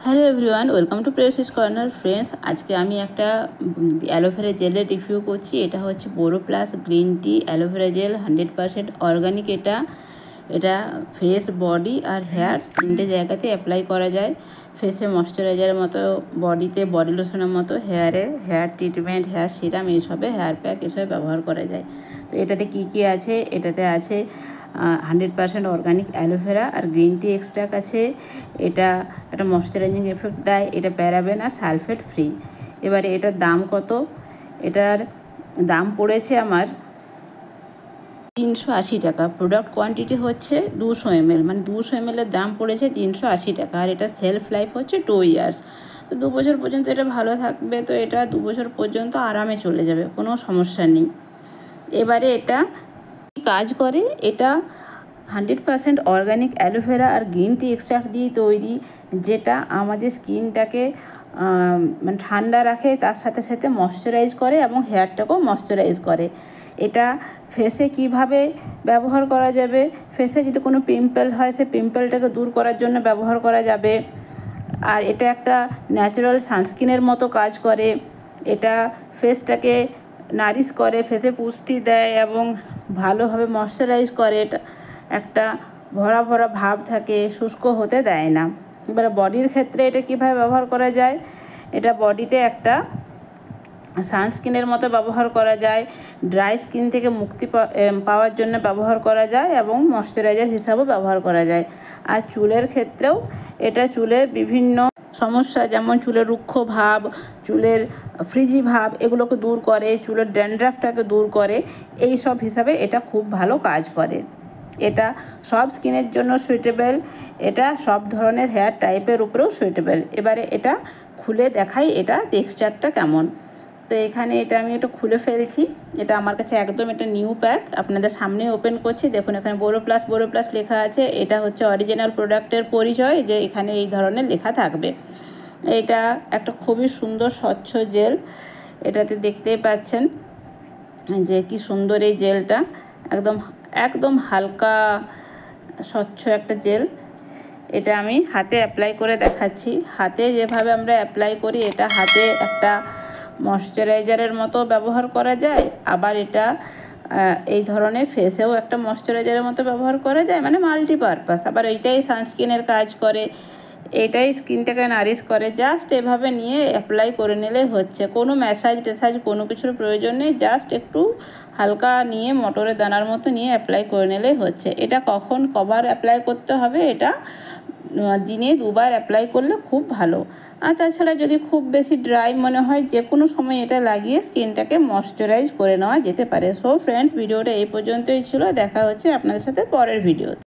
Hello everyone, welcome to প্রেসিস corner. Friends, আজকে আমি একটা অ্যালোভেরা জেলের রিভিউ করছি। এটা হচ্ছে Boroplus green tea aloe vera, 100% organic. এটা ফেস, বডি আর হেয়ার তিনটে জায়গাতে অ্যাপ্লাই করা যায়। ফেসে ময়শ্চারাইজারের মতো, বডিতে বডি লোশনের মতো, হেয়ারে হেয়ার ট্রিটমেন্ট, হেয়ার সিরাম, এইসবে হেয়ার প্যাক এসবে ব্যবহার করা যায়। তো এটাতে কী কী আছে? এটাতে আছে 100% অর্গানিক অ্যালোভেরা আর গ্রিন টি এক্সট্রাক্ট আছে। এটা একটা ময়শ্চারাইজিং এফেক্ট দেয়। এটা প্যারাবেন আর সালফেট ফ্রি। এবারে এটার দাম কত? এটার দাম পড়েছে আমার 380 টাকা। প্রোডাক্ট কোয়ান্টিটি হচ্ছে 200 ml, মানে 200 ml এর দাম পড়েছে 380 টাকা। আর এটা সেলফ লাইফ হচ্ছে 2 ইয়ার্স। তো 2 বছর পর্যন্ত এটা ভালো থাকবে। তো এটা 2 বছর পর্যন্ত আরামে চলে যাবে, কোনো সমস্যা নেই। এবারে এটা কাজ করে, এটা 100% অর্গানিক অ্যালোভেরা আর গ্রিন টি এক্সট্রাক্ট দিয়ে তৈরি, যেটা আমাদের স্কিনটাকে মানে ঠান্ডা রাখে, তার সাথে সাথে ময়শ্চারাইজ করে এবং হেয়ারটাকেও ময়শ্চারাইজ করে। এটা ফেসে কিভাবে ব্যবহার করা যাবে? ফেসে যদি কোনো পিম্পল হয়, সে পিম্পলটাকে দূর করার জন্য ব্যবহার করা যাবে। আর এটা একটা ন্যাচারাল সানস্ক্রিনের মতো কাজ করে। এটা ফেসটাকে নারিশ করে, ফেসে পুষ্টি দেয় এবং ভালোভাবে ময়শ্চারাইজ করে। এটা একটা ভরা ভরা ভাব থাকে, শুষ্ক হতে দেয় না। এবারে বডির ক্ষেত্রে এটা কীভাবে ব্যবহার করা যায়? এটা বডিতে একটা সানস্ক্রিনের মতো ব্যবহার করা যায়, ড্রাই স্কিন থেকে মুক্তি পাওয়ার জন্য ব্যবহার করা যায় এবং ময়শ্চারাইজার হিসাবেও ব্যবহার করা যায়। আর চুলের ক্ষেত্রেও এটা চুলের বিভিন্ন সমস্যা, যেমন চুলের রুক্ষ ভাব, চুলের ফ্রিজি ভাব, এগুলোকে দূর করে, চুলের ড্যান্ড্রাফটাকে দূর করে। এই সব হিসাবে এটা খুব ভালো কাজ করে। এটা সব স্কিনের জন্য সুইটেবল। এটা সব ধরনের হেয়ার টাইপের উপরেও সুইটেবল। এবারে এটা খুলে দেখাই এটা টেক্সচারটা কেমন। তো এখানে এটা আমি এটা খুলে ফেলছি। এটা আমার কাছে একদম এটা নিউ প্যাক, আপনাদের সামনে ওপেন করছি। দেখুন, এখানে বোরোপ্লাস লেখা আছে। এটা হচ্ছে অরিজিনাল প্রোডাক্টের পরিচয়, যে এখানে এই ধরনের লেখা থাকবে। এটা একটা খুবই সুন্দর স্বচ্ছ জেল। এটাতে দেখতেই পাচ্ছেন যে কি সুন্দর এই জেলটা, একদম হালকা স্বচ্ছ একটা জেল। এটা আমি হাতে অ্যাপ্লাই করে দেখাচ্ছি। হাতে যেভাবে আমরা অ্যাপ্লাই করি, এটা হাতে একটা ময়শ্চারাইজারের মতো ব্যবহার করা যায়। আবার এটা এই ধরনের ফেসেও একটা ময়শ্চারাইজারের মতো ব্যবহার করা যায়, মানে মাল্টিপারপাস। আবার এইটাই সানস্ক্রিনের কাজ করে, এটাই স্কিনটাকে নারিশ করে। জাস্ট এভাবে নিয়ে অ্যাপ্লাই করে নিলে হচ্ছে। কোনো ম্যাসাজ কোনো কিছুর প্রয়োজন নেই। জাস্ট একটু হালকা নিয়ে মটরের দানার মতো নিয়ে অ্যাপ্লাই করে নিলেই হচ্ছে। এটা কবার অ্যাপ্লাই করতে হবে? এটা দিনে 2 বার অ্যাপ্লাই করলে খুব ভালো। আর তাছাড়া যদি খুব বেশি ড্রাই মনে হয়, যে কোনো সময় এটা লাগিয়ে স্কিনটাকে ময়শ্চারাইজ করে নেওয়া যেতে পারে। সো ফ্রেন্ডস, ভিডিওটা এই পর্যন্তই ছিল। দেখা হচ্ছে আপনাদের সাথে পরের ভিডিওতে।